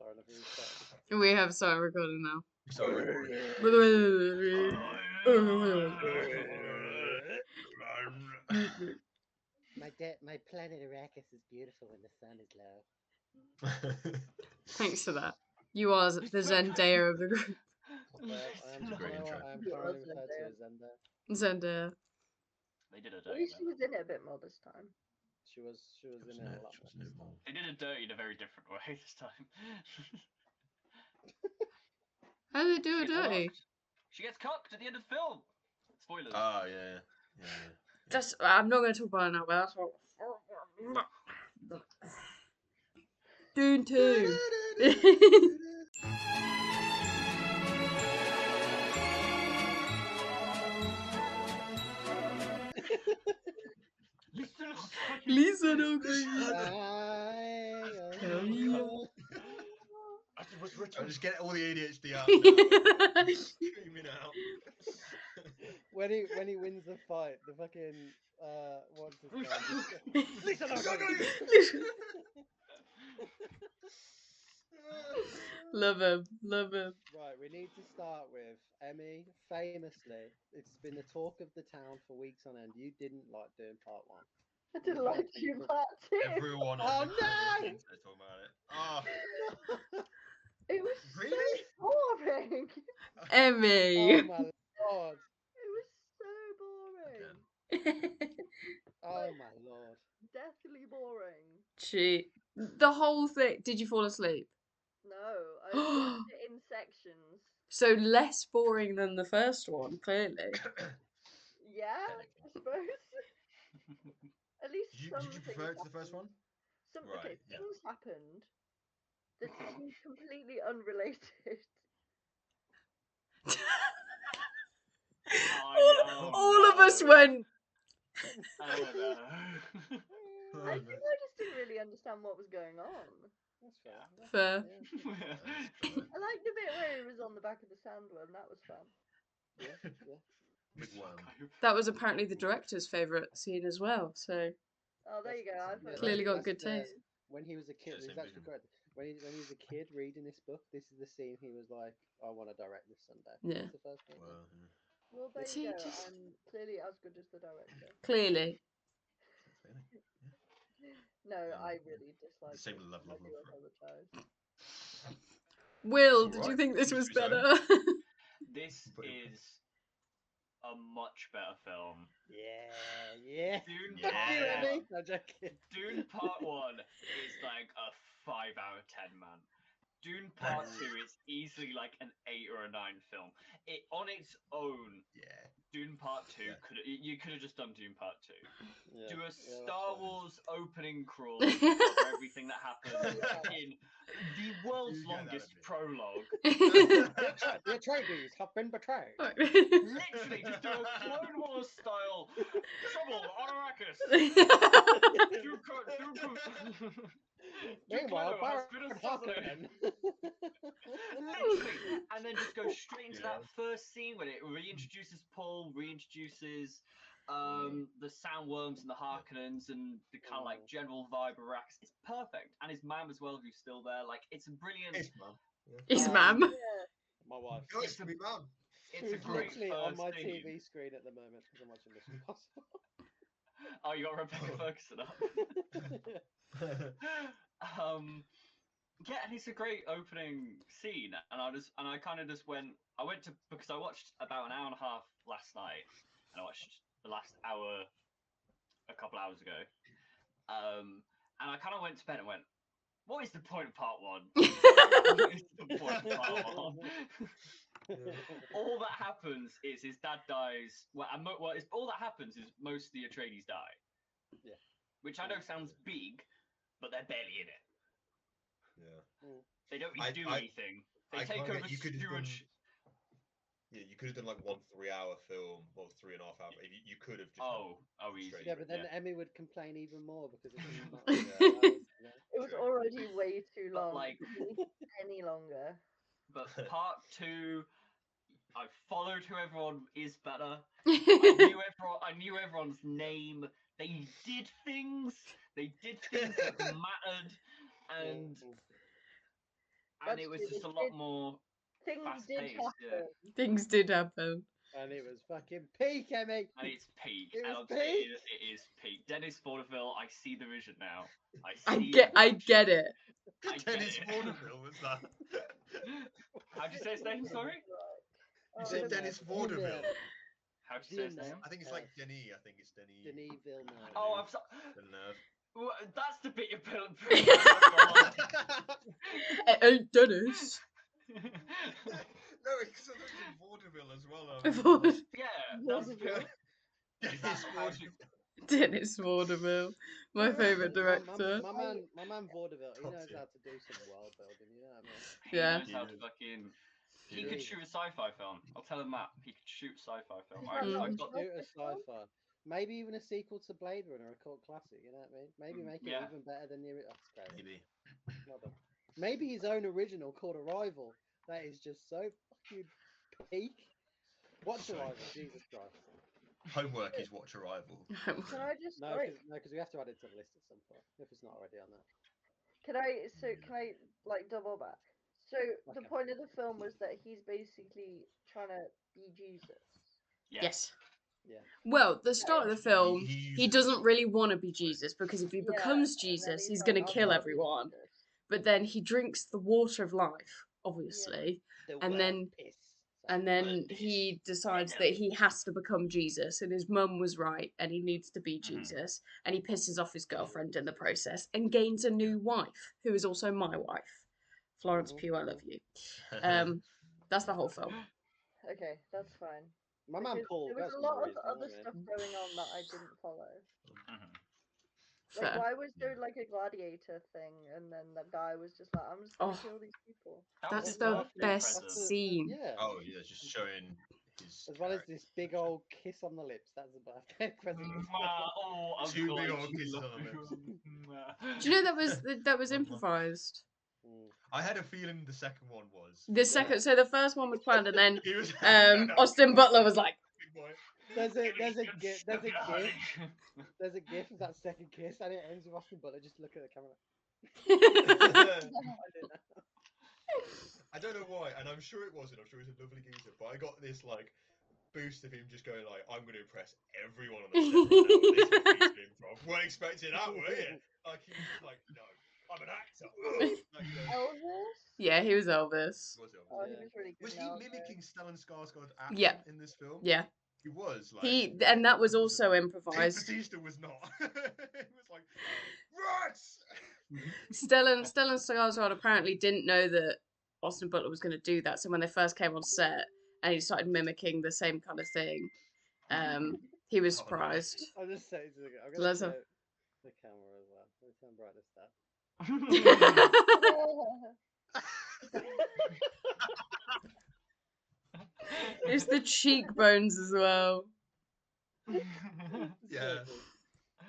Sorry, let me restart. We have started recording now. Sorry. My planet Arrakis is beautiful when the sun is low. Thanks for that. You are the Zendaya of the group. I'm Great intro. currently referred to as Zendaya. Zendaya. They did a At dirty. least she was in it a bit more this time. She was in it a lot. They did a dirty in a very different way this time. How do they do it She gets dirty? cocked. She gets cocked at the end of the film. Spoilers. Oh yeah. Just, I'm not going to talk about it now, but that's what. Dune 2. Listen, okay. I'm just getting all the ADHD out now. Screaming out. When he wins the fight, the fucking what's his name? Listen, Love him. Right, we need to start with Emmy. Famously, it's been the talk of the town for weeks on end. You didn't like doing part one. I didn't like you part two. Everyone Oh, on the no! internet talking about it. Oh, It was really? so boring. Emmy. Oh my lord! It was so boring. Oh my lord! Deathly boring. Gee. The whole thing. Did you fall asleep? No, I watched it in sections. So less boring than the first one, clearly. Yeah, I suppose. At least Did some you things prefer it to the happened. first one? Okay, Right, yeah. things happened that seemed completely unrelated. All of us went. Oh no. I think I just didn't really understand what was going on. That's fair. Fair. Yeah. I liked the bit where he was on the back of the sandworm. That was fun. Yeah. Big worm. That was apparently the director's favourite scene as well, so Oh, there you go. I thought clearly got That's good the- taste. When he was a kid, Yeah, he's same actually vision. great. When he was a kid reading this book, this is the scene he was like, "I want to direct this someday." Yeah. That's the first thing. Well, Well, there See, you go. just- I'm clearly as good as the director. Clearly. No, Yeah. I really dislike The same it. level I of do love for it. apologise. Will, It's did you alright. think this was Each to his own. better? This is a much better film. Yeah. Dune Yeah. Part You and 1. me? No joking. Dune Part 1 is like a 5 out of 10, man. Dune Part 2 is easily like an 8 or a 9 film. It on its own, Yeah. Dune Part 2 Yeah. you could have just done Dune Part 2. Yeah. Do a that's Star fine. Wars opening crawl of everything that happened in the world's You get that longest a bit. prologue. The Atreides have been betrayed. Literally, just do a Clone Wars style trouble on Arrakis. Meanwhile, Duke has Baron been assassinated. Harkonnen. Literally, and then just go straight into Yeah. that first scene when it reintroduces Paul, reintroduces the Sandworms and the Harkonnens and the kind of like general vibe of Arrakis. It's perfect, and his mum as well, who's still there. Like, it's a brilliant. It's mum. His mum. Yeah. My wife. Nice to be mum. It's a Who's great literally on first my scene. TV screen at the moment because I'm watching Mission Impossible. Oh, you got Rebecca Ferguson up. Yeah, and it's a great opening scene, and I kind of just went. Because I watched about an hour and a half last night, and I watched the last hour a couple hours ago, and I kind of went to bed and went, "What is the point of part one? What is the point of part one?" All that happens is his dad dies. All that happens is most of the Atreides die. Yeah. Which I know sounds big, but they're barely in it. Yeah. They don't do anything. They I take can't over get- you could have done- stewardship. Yeah, you could have done like 1 3-hour film or 3.5 hour. You could have just. Easy. straight Yeah, but then Yeah. Emmy would complain even more because it's not It was already way too But, long. like- It didn't need any longer. But part 2, I followed who everyone is better. I knew everyone's name. They did things. They did things that mattered, and and That's it was true, just a it lot did- more Things fast did paced. happen. Yeah. Things did happen. And it was fucking peak, Emmy. And it's peak. It And was I'm saying peak. it is peak. Dennis Vaudeville, I see the vision now. I see get the it. vision. I get Dennis it. Vaudeville was that? How'd you say his name? Sorry. You Oh, said the- Dennis Vaudeville. How'd you say his name? I think it's like Denis. I think it's Denis. Denis Villeneuve. Oh, I'm sorry. Villeneuve. That's the bit you're pulling. Hey, Dennis. No, because I thought you said vaudeville as well. Yeah, that's the bit. Dennis How do you- Vaudeville. Dennis Vaudeville, my favourite director. My man Vaudeville, he knows Top how to do some world building, you know what I mean? He Yeah. knows how to fucking. He Yeah. could shoot a sci-fi film. I'll tell him that. He could shoot a sci-fi film. Is I, that not I've a got, joke? Shoot a sci-fi. Maybe even a sequel to Blade Runner, a cult classic, you know what I mean? Maybe make it Yeah. even better than the That's great. Maybe. Well done. Maybe his own original called Arrival. That is just so fucking peak. Watch So Arrival, Jesus Christ. Homework is watch Arrival. Can I just No, because we have to add it to the list at some point if it's not already on there. can I like double back? So the Okay. point of the film was that he's basically trying to be Jesus. Yes. Yeah. Well, the start of the film, He he uses- doesn't really want to be Jesus because if he Yeah, becomes and then Jesus, he's like, going to "I'm kill gonna be everyone. Jesus." But then he drinks the water of life, obviously, The And word then- piss. and then he decides that he has to become Jesus, and his mum was right, and he needs to be Jesus, and he pisses off his girlfriend in the process and gains a new wife, who is also my wife, Florence Pugh. I love you. That's the whole film. Okay, that's fine. My man Because Paul. there was That's a lot more of reason, other isn't it? stuff going on that I didn't follow. Mhm. Like, Fair. why was there like a gladiator thing, and then the guy was just like, "I'm just gonna Oh. kill these people." That That's was his the birthday best present. scene. Yeah. Oh yeah, just showing his. As well as this big old kiss on the lips. That's a birthday present. Mwah, oh, I'm Two big glad old you kisses love on the lips. Mwah. Do you know that was improvised? Mm. I had a feeling the second one was. The second, so the first one was planned, and then He was. Austin Butler was like, Big boy. There's a gif Sugar honey. there's a gif of that second kiss and it ends with Austin Butler just look at the camera. I don't know why, and I'm sure it wasn't. I'm sure he's a lovely geezer, but I got this like boost of him just going like, "I'm going to impress everyone on the set right now." This is a piece of improv. Weren't expecting that, were you? Like he was just like, "No, I'm an actor." Like, you know, Elvis? yeah, he was Elvis. he was Elvis. Oh, he Yeah. was really good. Was in he Elvis. mimicking Stellan Skarsgård's accent Yeah. in this film? Yeah, He was like. and that was also Dave improvised. Bautista was not. It was like, rats. Stellan Skarsgård apparently didn't know that Austin Butler was going to do that, so when they first came on set and he started mimicking the same kind of thing, he was Oh, no. surprised. I'll just say it. I'm gonna Let's show have- the camera as well. Let me turn brightness down. It's the cheekbones as well. Yeah.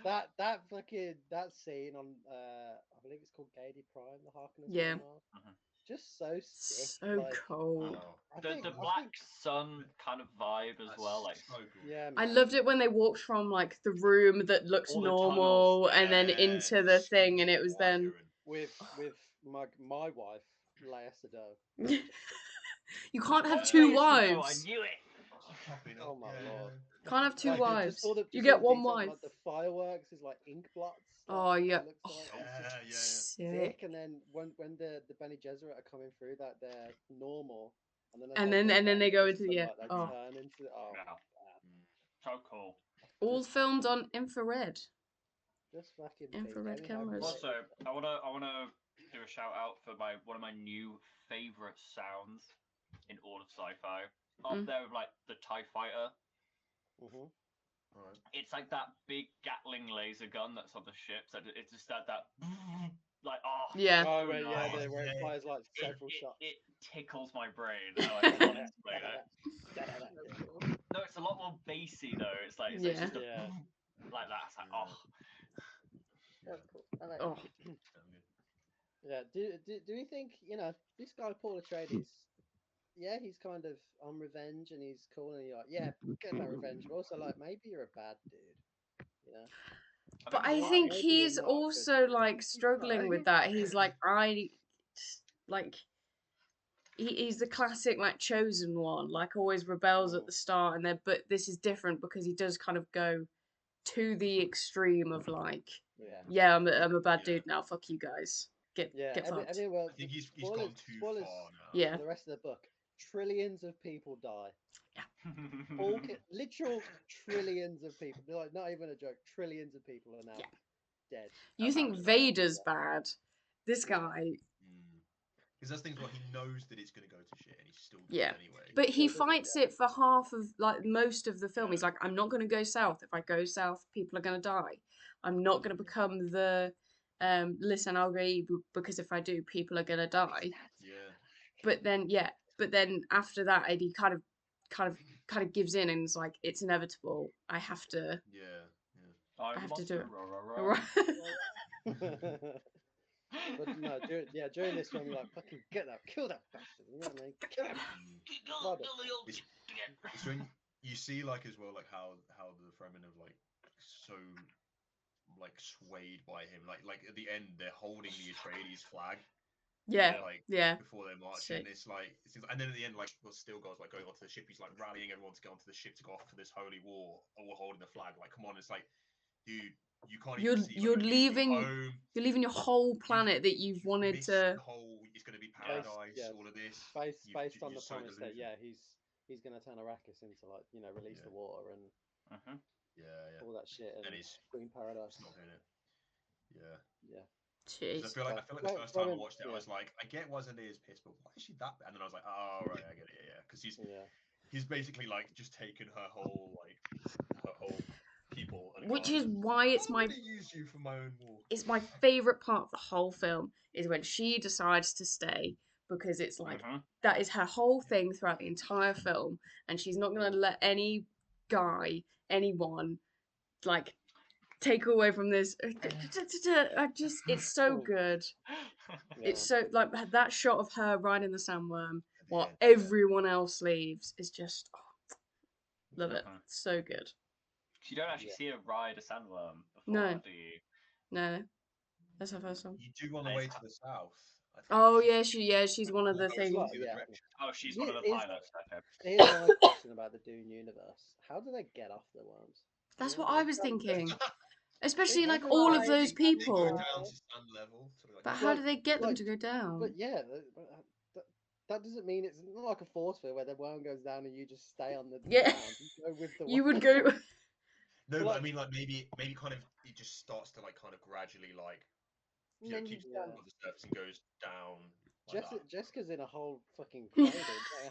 That fucking scene on I believe it's called Gaiety Prime, the Harkness Yeah. Mars. Just so sick. So like, cold. Oh, I The think- I black think- sun kind of vibe as that's well, like so good. Yeah, I man. loved it when they walked from like the room that looks All the normal tunnels, and then Yeah, into the thing, and it was then with my wife Leia Sado. you can't have Yeah. two Yes, I know, I wives. knew it. Oh my lord. Can't have two Like, wives. just all the You just all get the one details, wife. like the fireworks is like ink blots. Oh, like, yeah. it looks like. Yeah, It's yeah, just Sick. sick. And then when the Bene Gesserit are coming through, that they're normal, and then And as then they go the into the sunlight, they oh, turn into Yeah. man. So cool. all filmed on infrared. Just fucking Infrared peak. cameras. Also, I wanna do a shout out for one of my new favorite sounds in all of sci-fi. Up Mm. there with like the TIE fighter. Mhm. Alright. It's like that big Gatling laser gun that's on the ship. So it's just that like Yeah. Oh, where, yeah, nice. where it Yeah. fires like several it, shots. it tickles my brain. Oh, I can't explain it. No, it's a lot more bassy though. It's like it's just a Yeah. like that. It's like oh. That's cool. I like Oh, Yeah. Do we think this guy Paul Atreides? Yeah, he's kind of on revenge and he's cool and you're like, yeah, get that revenge. But also like maybe you're a bad dude, you know? but I Maybe think you're he's not a good also dude. like struggling with that. He's like like he's the classic like chosen one, like always rebels at Mm. the start, and then but this is different because he does kind of go to the extreme of like, Yeah. I'm a bad Yeah. dude now. Fuck you guys. Get fucked. Well, I think he's spoilers, gone too spoilers far now. Yeah. for the rest of the book. Trillions of people die. Yeah. Literal trillions of people. They're like, not even a joke. Trillions of people are now Yeah. dead. You That's think absolutely Vader's bad? This Yeah. guy, Because that's things where he knows that it's going to go to shit and he still does yeah. it anyway. But he Still does it, fights it for half of like most of the film. Yeah. He's like, I'm not going to go south. If I go south, people are going to die. I'm not going to become the listen, I'll go because if I do, people are going to die. Yeah. But then after that, he kind of gives in and is like, it's inevitable. I have to. Yeah. I have to do it. Right. But no, during this film, you're like, fucking get that, kill that bastard. You know what I mean? Kill him. Murder. It's when you see like as well like how the Fremen have like so like swayed by him. Like at the end they're holding the Atreides flag. Yeah, Like yeah. before they're marching. Sick. It's like and then at the end like Stilgar's like going onto the ship. He's like rallying everyone to get onto the ship to go off to this holy war. All holding the flag. Like come on, it's like, dude, you can't even see. You're like, leaving home. you're leaving your whole planet that you've wanted missed to. the whole. It's going to be paradise. All of this. Based on you're the so promise that delusional. he's gonna turn Arrakis into like release the water and Yeah. all that shit and he's Green Paradise. It's not doing it. Yeah. Yeah. 'Cause Jeez. I feel like the first time I watched it, I was like, I get why Zendaya's pissed, but why is she that bad? And then I was like, oh right, I get it, yeah. Because he's basically like just taken her whole people, and Which gone, is why it's I'm my gonna use you for my own war. it's my favorite part of the whole film is when she decides to stay because it's like that is her whole thing throughout the entire film, and she's not gonna let any guy, anyone, like take away from this. I just it's so good. It's so like that shot of her riding the sandworm while everyone else leaves is just love it. So good. You don't actually see her ride a sandworm before, No. do you? No, that's her first one. You do on the way to the south. I think. Oh yeah, she's one of the Goes things. in the other direction. Oh, she's one of the pilots. Okay. Here's my question about the Dune universe: how do they get off the worms? That's what I was thinking. Especially They like go all down, of those They go people. down to sand level. Something like But that. how do they get them to go down? But yeah, that doesn't mean it's not like a force field where the worm goes down and you just stay on the Yeah. ground. You go with the You worm. would go. No, but like- I mean, like maybe kind of it just starts to like kind of gradually like keeps above the surface and goes down. Like that. Jessica's in a whole fucking cradle.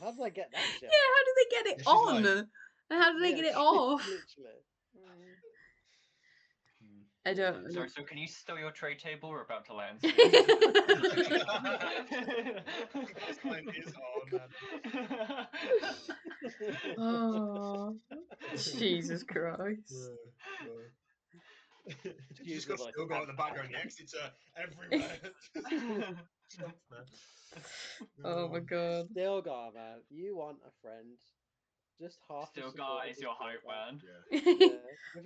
How do they get that shit? Yeah, how do they get it She's on? like- And how do they get it off? Literally. I don't. Sorry, so can you stow your tray table? We're about to land. This line is on. Oh, Jesus Christ. You just got still got in the background. The exits are everywhere. Oh my God. Stilgar, man. You want a friend. Just half as Stilgar is supportive your as hype Stilgar. man. Yeah. I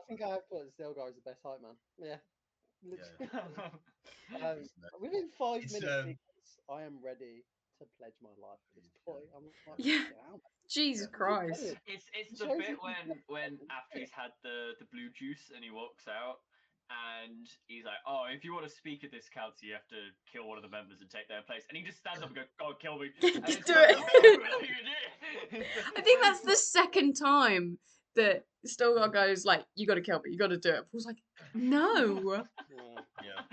think I have put Stilgar as the best hype man. Yeah. Within 5 It's, minutes, I am ready to pledge my life to this boy. I'm like, Yeah. "Wow, Jesus Christ. It's the bit when after he's had the blue juice and he walks out and he's like, oh, if you want to speak at this council, you have to kill one of the members and take their place. And he just stands up and goes, God, kill me. And Do it's it. I think that's the second time that Stilgar goes like, "You got to kill me. You got to do it." Paul's like, "No,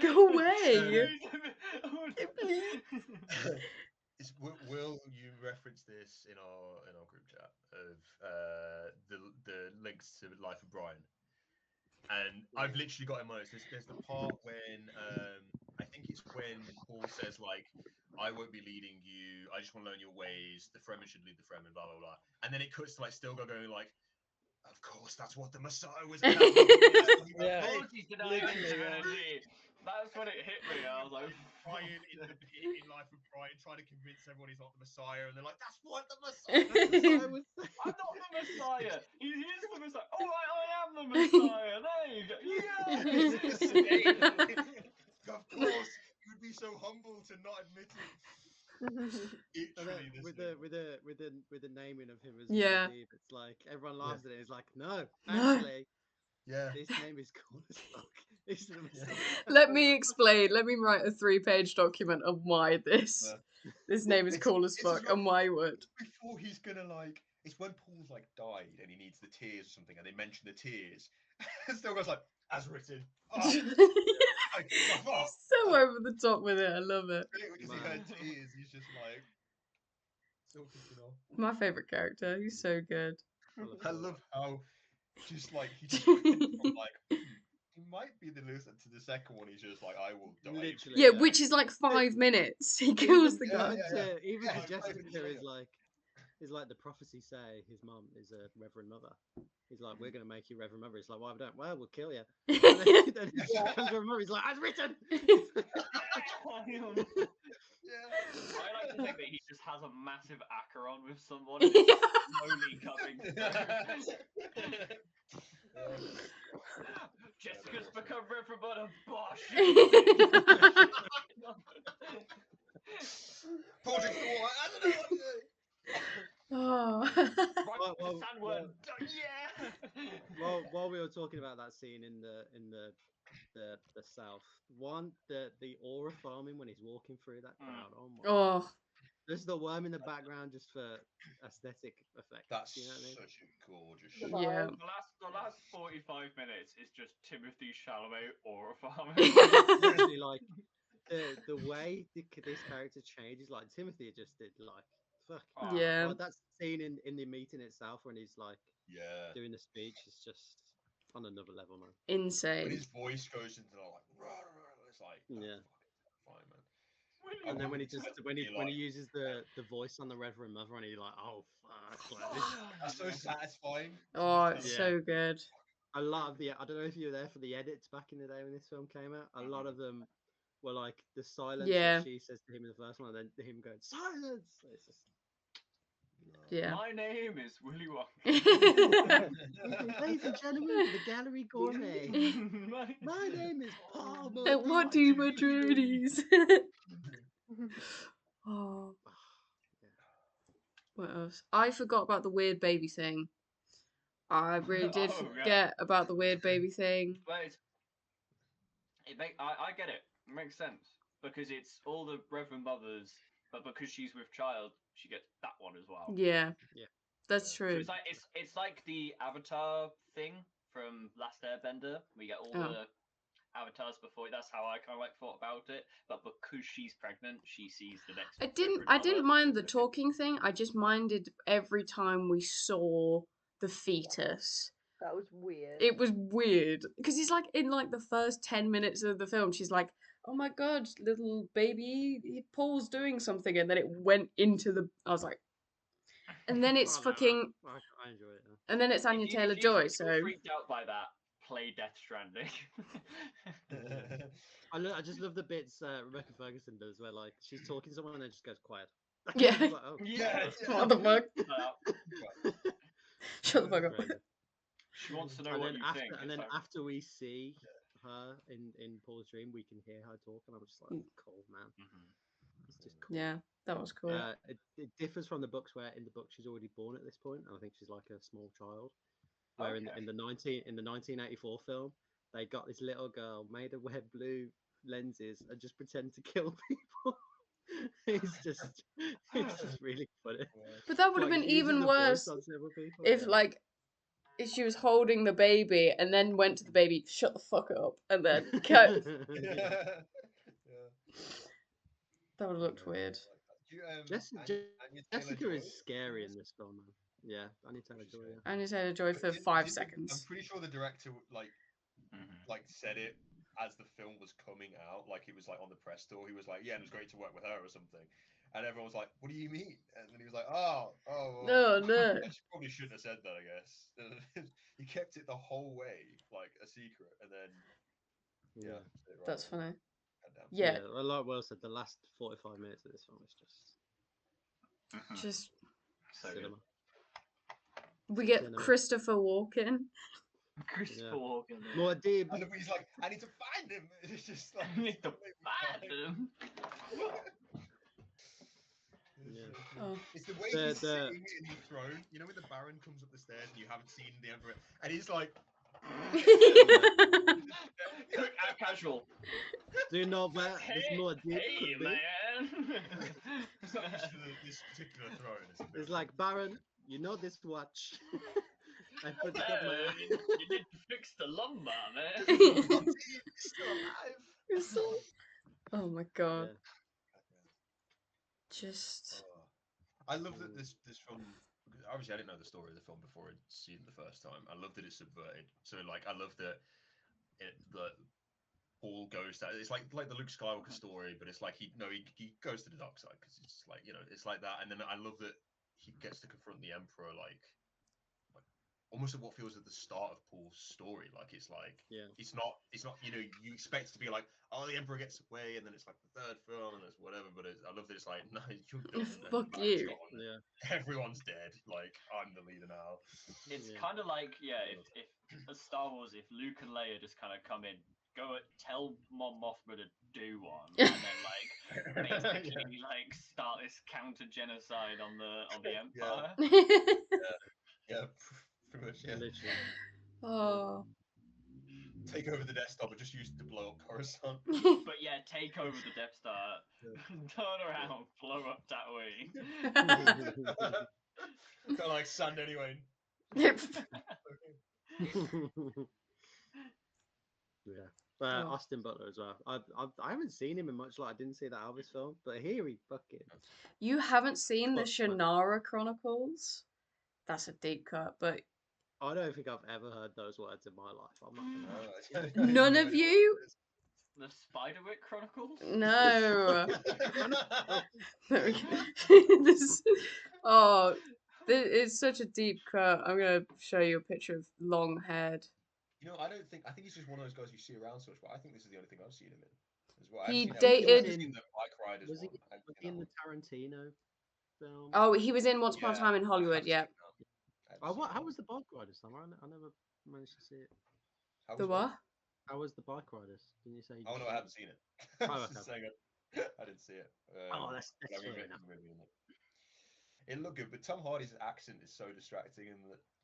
go away." Will you reference this in our group chat of the links to Life of Brian? And I've literally got in my notes. There's the part when I think it's when Paul says like, "I won't be leading you. I just want to learn your ways. The Fremen should lead the Fremen." Blah blah blah. And then it cuts to like Stilgar going like, "Of course, that's what the Messiah was." Of course he's denying humanity. That's when it hit me. I was like, Brian in Life of Brian trying to convince everyone he's not the Messiah, and they're like, "That's what the Messiah was." I'm not the Messiah. He is the Messiah. Oh, I am the Messiah. There you go. Yeah. Of course, you would be so humble to not admit it. Literally the with same. the naming of him as Yeah. Muad'Dib, it's like everyone laughs at it. It's like, no, No. actually, Yeah. this name is cool as fuck. This is the mistake. Let me explain. Let me write a 3-page document of why this name is It's- cool as it's as fuck well- and why you would. Before he's gonna like, it's when Paul's like died and he needs the tears or something, and they mention the tears. And still goes like, as written. Oh, like, oh, He's so over the top with it. I love it. because he heard tears, he's just like, still kicking off. My favorite character. He's so good. I love how just like he just went from like he might be the loser to the second one. He's just like, I will die. Literally, Yeah, which is like 5 minutes. He kills the guy. Even Yeah, to 5 Jessica minutes is like the prophecy say his mum is a Reverend Mother. He's like, we're gonna make you Reverend Mother. He's like, why we don't? Well, we'll kill you. And then he becomes Reverend Mother. He's like, as written. Yeah. I like to think that he just has a massive Acheron with someone and it's slowly coming through. Jessica's become Reverend Mother. Bosh! Project the Wall. I don't know what to do. Oh. Right, Well, sandworm. Yeah. While we were talking about that scene in the south, the aura farming when he's walking through that crowd. Oh my! Oh. There's the worm in the background just for aesthetic effects. That's you know what I mean? such a gorgeous The shot. Yeah. The last 45 minutes is just Timothy Chalamet aura farming. Literally, like the way this character changes, like Timothy just did, like fuck. Yeah. Like that scene in the meeting itself when he's like Yeah. doing the speech is just on another level, man. When Insane. his voice goes into the like, rah, rah, rah, it's like, that's Yeah. fucking terrifying, man. And then when he wouldn't just expect it to be when he like- uses the voice on the Reverend Mother and he like, oh fuck, like this. It's so satisfying. Oh, Just it's Yeah. so good. A lot of I don't know if you were there for the edits back in the day when this film came out. A lot of them were like the silence Yeah. that she says to him in the first one, and then him going silence. It's just Yeah. My name is Willy Wonka. ladies and gentlemen, the gallery gourmet. My name is Paul. What do you Atreides? Oh. What else? I forgot about the weird baby thing. I really did Oh, yeah. forget about the weird baby thing. But I get it. It makes sense because it's all the Reverend Mothers, but because she's with child, she gets that one as well. Yeah. Yeah. That's So true. it's like the Avatar thing from Last Airbender. We get all Oh. the avatars before. That's how I kind of like thought about it. But because she's pregnant, she sees the next. I Reverend didn't Mother. mind the talking thing. I just minded every time we saw the fetus. That was weird. It was weird because it's like in like the first 10 minutes of the film, she's like, "Oh my god, little baby, Paul's doing something," and then it went into the. I was like, and then it's Oh, no, fucking, I enjoy it. Yeah. and then it's Anya Taylor Joy. If So you're freaked out by that, play Death Stranding. I just love the bits Rebecca Ferguson does where like she's talking to someone and then just goes quiet. Yeah. It's like, oh. Yeah. what the fuck? Shut the fuck up. Crazy. She wants to know And what then you after, think. and It's then like, after we see her in Paul's dream, we can hear her talk, and I'm just like, cool, man. It's just cool. Yeah, that was cool. It differs from the books where in the book she's already born at this point, and I think she's like a small child. Where Okay. in the 1984 film, they got this little girl made her wear blue lenses and just pretend to kill people. it's just really funny. But that would have Like, been she uses even the voice worse on several people, if yeah. like if she was holding the baby and then went to the baby, shut the fuck up, and then cut. Yeah. That would have looked weird. Jessica is scary in this film, man. Yeah, Anya Taylor-Joy. Yeah. Anya Taylor Joy for 5 I'm seconds. pretty sure the director like said it as the film was coming out, like it was like on the press tour. He was like, "Yeah, it was great to work with her" or something, and everyone was like, "What do you mean?" And then he was like, "Oh, No, no. I probably shouldn't have said that, I guess." He kept it the whole way like a secret, and then yeah, said it right That's at the funny. end. Goddamn. Yeah, Well, like Will said, the last 45 minutes of this film is just just so good. cinema. we get Cinema. Christopher Walken. Christopher Yeah. Walken. Muad'Dib. And he's like, "I need to find him." It's just like, I need to find him. Yeah. Oh. It's the way The- he's the- sitting in the throne. You know when the Baron comes up the stairs and you haven't seen the Emperor, and he's like, Casual. Do not wear this more deep. Hey, man. he's not used to this particular throne. As It's like, Baron, you know this watch. I put it up my Yeah, ass. you need to fix the lumbar, man. he's still alive. Oh my god. Yeah. Just. Oh. I love that this film. Obviously, I didn't know the story of the film before I'd seen it the first time. I love that it's subverted. So, like, I love that Paul goes to. It's like the Luke Skywalker story, but it's like he goes to the dark side because it's like it's like that. And then I love that he gets to confront the Emperor like almost at what feels at the start of Paul's story. Like it's not you expect it to be like, oh, the Emperor gets away, and then it's like the third film and it's whatever. But I love that it's like, no, you're done. Fuck Baron's you. gone. Yeah. Everyone's dead. Like I'm the leader now. It's Yeah. kind of like, if as Star Wars, if Luke and Leia just kind of come in, tell Mon Mothma to do one, and then like basically like start this counter genocide on the Empire. Yeah, pretty much. Yeah, Literally. Oh. take over the desktop and just use it to blow up Coruscant. But yeah, take over the Death Star, turn around, blow up Tatooine. Kind of like sand anyway. Yeah. Oh. Austin Butler as well. I haven't seen him in much. Like I didn't see that Elvis film, but here he fucking. You haven't seen the Fuck, man. Shannara Chronicles? That's a deep cut, but I don't think I've ever heard those words in my life. I'm not gonna lie. none of you? The Spiderwick Chronicles? No. This, oh, it's such a deep cut. I'm gonna show you a picture of long haired. You know, I think he's just one of those guys you see around so much, but I think this is the only thing I've seen him in. As well. He I've dated- seen the Bike Riders Was he, one. I haven't was seen he in that the Tarantino film? Oh, he was in Once Upon a Yeah, Time in one. I Hollywood. have Yeah. seen that. I haven't seen How that was the Bike Riders? I never managed to see it. one. How The was what? How was the Bike Riders? Didn't you say? Oh no, I haven't seen it. Oh, I was okay. just saying I didn't see it. Oh, that's but I fair remember enough. the movie in it. It looked good, but Tom Hardy's accent is so distracting in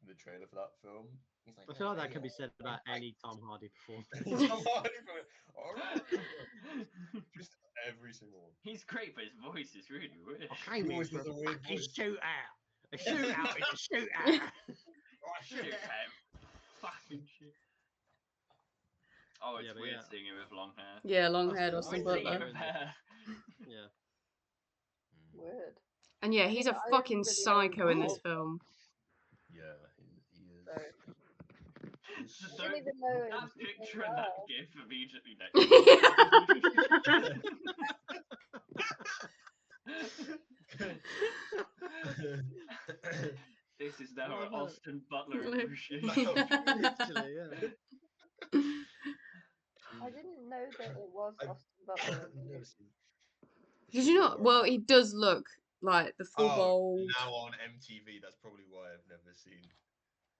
the trailer for that film. He's like, I feel like that "Hey, can be said about I- any Tom Hardy performance. Tom Hardy from it. Just every single one. He's great, but his voice is really weird. Okay, He always for does a weird fucking voice. shootout. A shootout is a shootout. Oh, Shoot him. Fucking shit. Oh, it's Yeah, but weird yeah. seeing him with long hair. Yeah, long haired Austin- Austin Weird seeing him Butler. with hair. Yeah. Weird. And yeah, he's a I fucking really psycho in this like- film. Yeah, he is. So, Just I didn't even know it that was picture so and that well. gif immediately This is now Oh, an no. Austin Butler No. appreciation. Literally, yeah. I didn't know that it was I've- Austin Butler. I've never seen it. Did you not? Well, he does look like the full Oh, bold. now on MTV. That's probably why I've never seen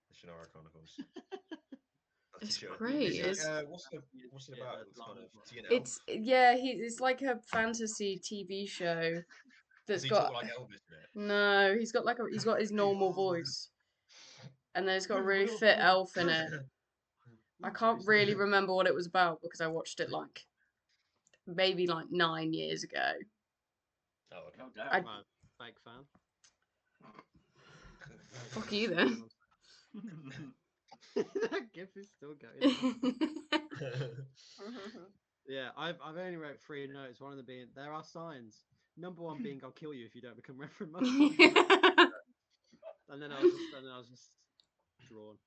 the Shannara Chronicles. That's a It's show. great, Is it, it's- what's it about? It's kind of is he an elf? It's yeah, it's like a fantasy TV show Does that's he got talk like Elvis in it? no. He's got his normal voice, and then it's got a really fit elf in it. I can't really remember what it was about because I watched it like maybe like 9 years ago. Oh, okay. No doubt. I- Right, fake fan. Fuck you then. That gif is still going. Yeah, I've only wrote 3 notes. One of them being there are signs. Number 1 being I'll kill you if you don't become Reverend Mother. And then I was just drawn.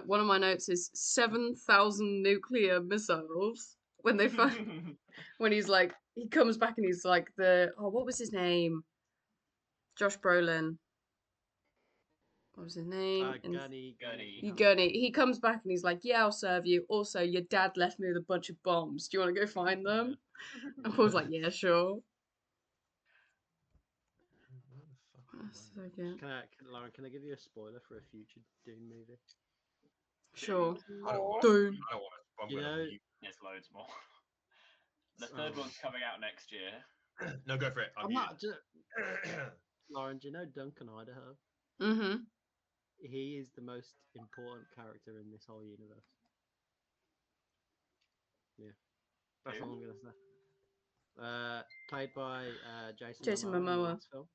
One of my notes is 7,000 nuclear missiles. When they find when he's like he comes back and he's like what was his name? Josh Brolin. What was his name? Gurney. Gurney. He comes back and he's like, "Yeah, I'll serve you. Also, your dad left me with a bunch of bombs. Do you want to go find them?" And Paul's like, "Yeah, sure." That's so good. Lauren, can I give you a spoiler for a future Dune movie? Sure. I don't want Dune. I don't want to. I'm You gonna know- leave. There's loads more. The third one's coming out next year. No, go for it. I'm not. Lauren, do you know Duncan Idaho? Mm-hmm. He is the most important character in this whole universe. Yeah, that's all I'm gonna say. Played by Jason Momoa in the last film.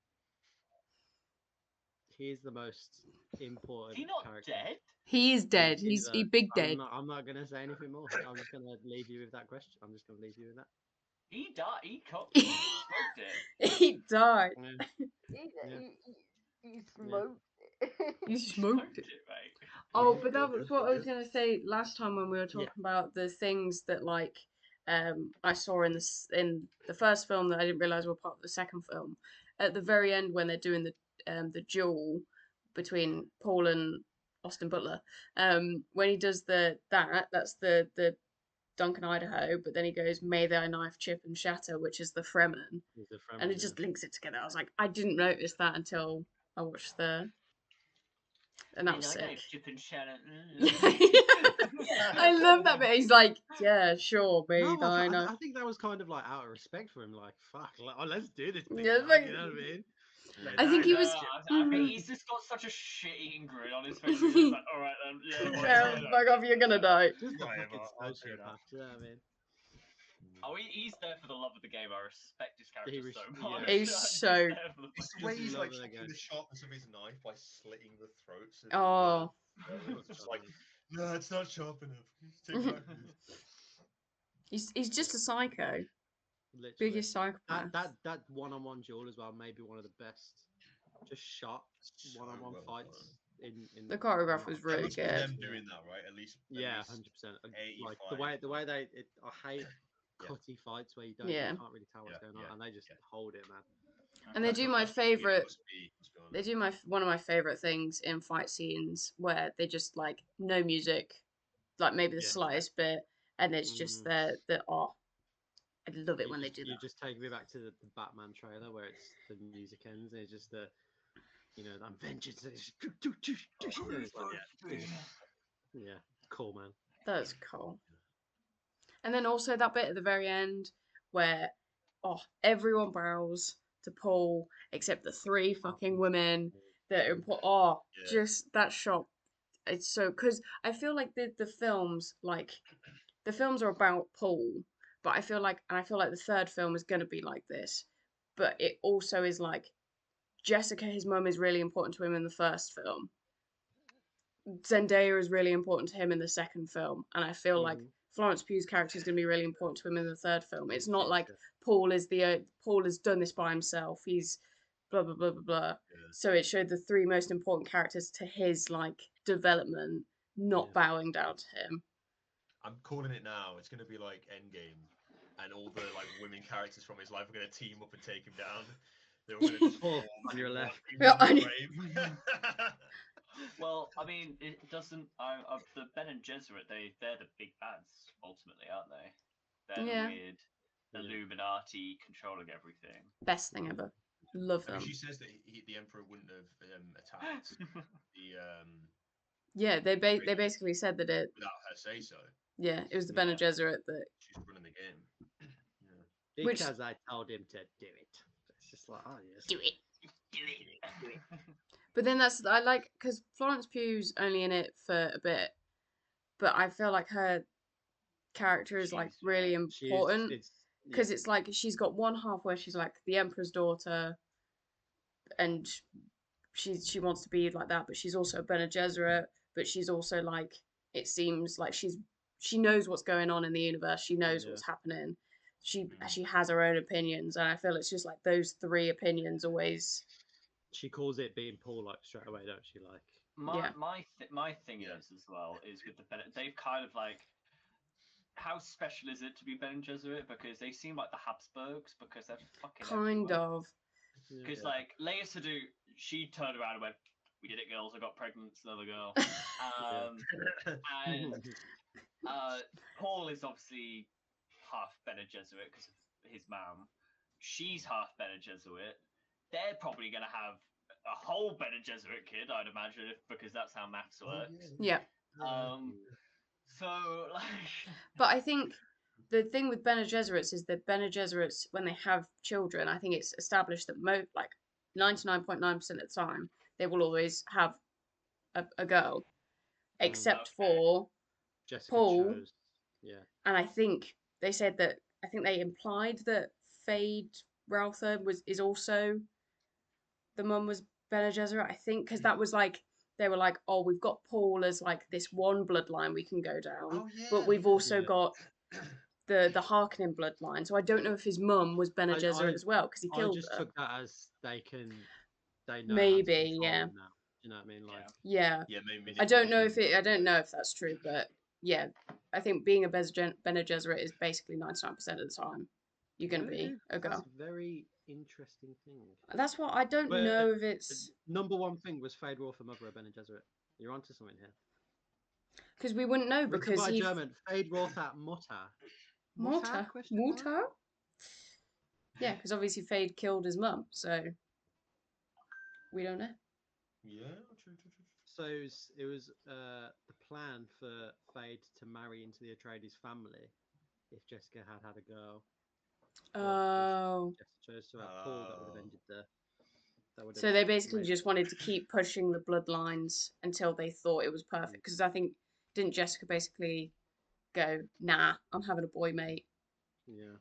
He is the most important Is he not character. dead? He is dead. He's big dead. I'm not gonna say anything more. I'm just gonna leave you with that question. I'm just gonna leave you with that. He died. He smoked it. He died. He smoked it. You smoked it. Mate. Oh, but that was what I was going to say last time when we were talking about the things that like I saw in the first film that I didn't realize were part of the second film. At the very end, when they're doing the duel between Paul and Austin Butler, when he does that's the Duncan Idaho, but then he goes, "May thy knife chip and shatter," which is the Fremen, and it just links it together. I was like, I didn't notice that until I watched and that was sick. Chip and shatter. I love that bit. He's like, "Yeah, sure, me, thine." I think that was kind of like out of respect for him. Like, fuck, let's do this thing. Yeah, You know what I mean? I think he was. I think he's just got such a shit-eating grin on his face. He's like, all right then, Yeah, fuck off, you're gonna die. Just a fucking sociopath. You know what I mean? Oh, he's there for the love of the game. I respect his character so much. He's so. It's the way he's like checking the sharpness of his knife by slitting the throats. Oh. It's just like, no, it's not sharp enough. He's just a psycho. Literally. Biggest psychopath. That one-on-one duel as well, maybe one of the best just shot one-on-one fights in the choreograph was really good. Them doing that, right? At least 100%. Like the way they I hate cutty fights where you can't really tell what's going on, and they just hold it, man. And they do my favorite. They do one of my favorite things in fight scenes where they just like no music, like maybe the slightest bit, and it's just the I love it when they do that. You just take me back to the Batman trailer where it's the music ends and it's just the that vengeance. Yeah, cool, man. That's cool. And then also that bit at the very end where everyone bows to Paul except the three fucking women that are just that shot. It's so because I feel like the films are about Paul, but I feel like the third film is going to be like this, but it also is like Jessica, his mum, is really important to him in the first film. Zendaya is really important to him in the second film, and I feel like Florence Pugh's character is going to be really important to him in the third film. It's not like Paul has done this by himself. He's blah blah blah blah blah. So it showed the three most important characters to his like development, not bowing down to him. I'm calling it now. It's going to be like Endgame, and all the like women characters from his life are going to team up and take him down. They're all going to just fall on your left. Well, I mean, it doesn't. The Ben and Gesserit, they're the big bads ultimately, aren't they? They're the weird Illuminati controlling everything. Best thing ever. Love them. She says that the Emperor wouldn't have attacked the. Yeah, they basically said that it without her say so. Yeah, it was the Ben and Gesserit that she's running the game. Because I told him to do it. It's just like, oh yes, do it. But then I like because Florence Pugh's only in it for a bit, but I feel like her character is like really important because it's like she's got one half where she's like the Emperor's daughter, and she wants to be like that, but she's also a Bene Gesserit, but she's also like it seems like she knows what's going on in the universe, she knows what's happening. She has her own opinions, and I feel it's just like those three opinions always. She calls it being Paul like straight away, don't she? Like my thing is as well is with the Bene, they've kind of like how special is it to be Bene Gesserit because they seem like the Habsburgs because they're fucking kind everywhere. of because like Leia Sadu, she turned around and went, "We did it, girls! I got pregnant, it's another girl." And Paul is obviously half Bene Gesserit because of his mum. She's half Bene Gesserit. They're probably going to have a whole Bene Gesserit kid, I'd imagine, because that's how maths works. Yeah. So, like... But I think the thing with Bene Gesserits is that Bene Gesserits, when they have children, I think it's established that 99.9% of the time they will always have a girl, except for Jessica Paul. chose. Yeah. And I think they said that I think they implied that Fade Raltha is also the mum was Bene Gesserit. I think because that was like they were like, oh, we've got Paul as like this one bloodline we can go down, Oh yeah. but we've also Yeah. got the Harkonnen bloodline. So I don't know if his mum was Bene Gesserit as well because he I killed just her. took that as they know Maybe, how to control yeah. him now. You know what I mean? Like, Yeah. Yeah, maybe. I don't know if that's true, but yeah, I think being a Bene Gesserit is basically 99% of the time you're going to be a girl. That's a very interesting thing. That's what I don't But know if it's number one thing was Fade Wolf, mother of Bene Gesserit. You're onto something here. because we wouldn't know Written because by he German Fade Wolf at Mutter. Mutter. Yeah, because obviously Fade killed his mum, so we don't know. Yeah, true. So it was the plan for Fade to marry into the Atreides family if Jessica had a girl. Oh. Jessica chose to have Paul, that would have ended the. So they basically just wanted to keep pushing the bloodlines until they thought it was perfect. Because I think didn't Jessica basically go, nah, I'm having a boy, mate. Yeah.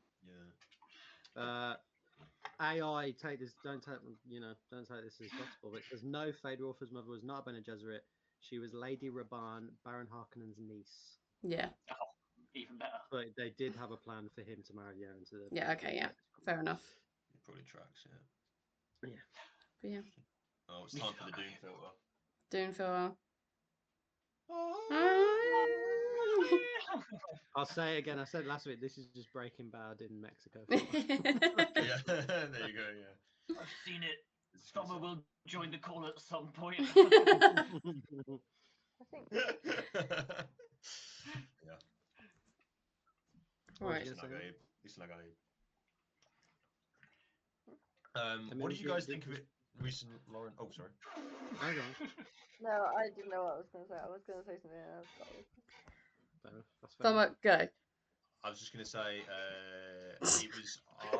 AI don't take this as gospel. But it says no, Fade Wolfer's mother was not a Bene Gesserit. She was Lady Raban, Baron Harkonnen's niece. Yeah. Oh, even better. But they did have a plan for him to marry her into the. Yeah. Okay. Yeah. Fair enough. It probably tracks. Yeah. But yeah. Oh, it's time for the Dune filter. Dune filter. I'll say it again. I said last week. This is just Breaking Bad in Mexico. Yeah, there you go. Yeah, I've seen it. Summer will join the call at some point. I think. Yeah. Right. Listen, what did you guys think of it recent, Lauren? Oh, sorry. Hang on. No, I didn't know what I was going to say. I was going to say something else. That's fair. Thumb up, go. I was just going to say, it was after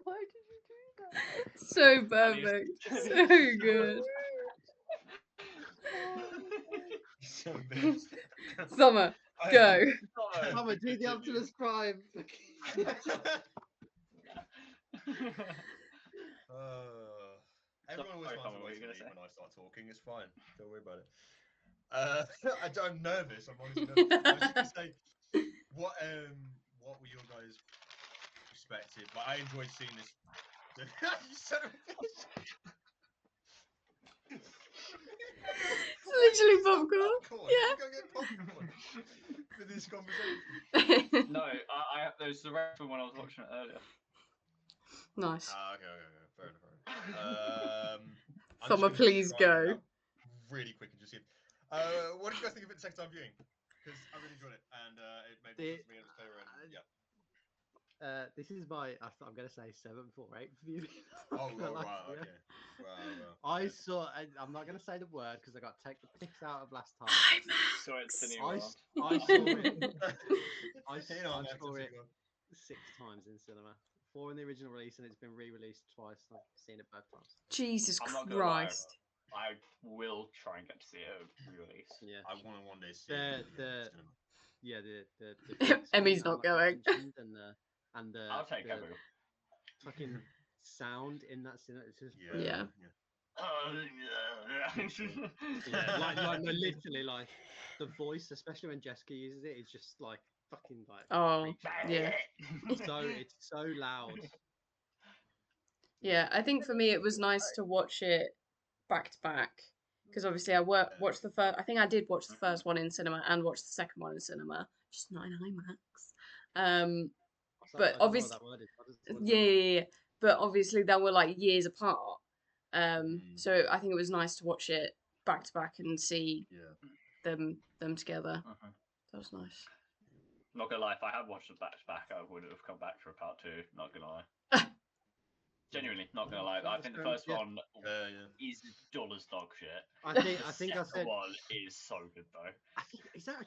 Why did you do that? So perfect. So good. so best. Summer, go. Mama, do the Optimus Prime. Everyone always Sorry, finds a Tom, what way were to you gonna leave say? when I start talking. It's fine. Don't worry about it. I'm nervous. I'm honestly nervous. I was just gonna say, what were your guys' perspective? Like, I enjoyed seeing this. You son of a bitch. It's literally popcorn. Yeah. Go get popcorn for this conversation. No, I there was the rest from when I was watching it earlier. Nice. Okay. Fair enough. I'm Summer, just gonna please try and get go. it out really quick and just see. What did you guys think of it the second time viewing? Because I really enjoyed it, and it made me something else better. And yeah. This is my. I'm gonna say 7th or 8th view. Oh, wow. Okay. Wow. I saw. I'm not gonna say the word because I got to take the piss out of last time. So it's the new I world. saw it. I saw it 6 times in cinema. 4 in the original release, and it's been re-released twice. I've seen it both times. Jesus I'm not gonna lie, Christ. I will try and get to see it re-release. Yeah. I want to one day see it. The Emmy's not going. And the I'll take Emmy. fucking sound in that cinema. It's just Yeah. like no, literally like the voice, especially when Jessica uses it, is just like fucking like. Oh, yeah. So it's so loud. Yeah, I think for me it was nice to watch it back to back because obviously I watched the first. I think I did watch the first one in cinema and watch the second one in cinema, just not in IMAX. But obviously, yeah. But obviously they were like years apart. So I think it was nice to watch it back to back and see them together. That was nice. Not gonna lie, if I had watched it back to back, I would have come back for a part 2. Not gonna lie. Genuinely, not gonna lie. I think the first one is dull as dog shit. I think I said one is so good though. I think is that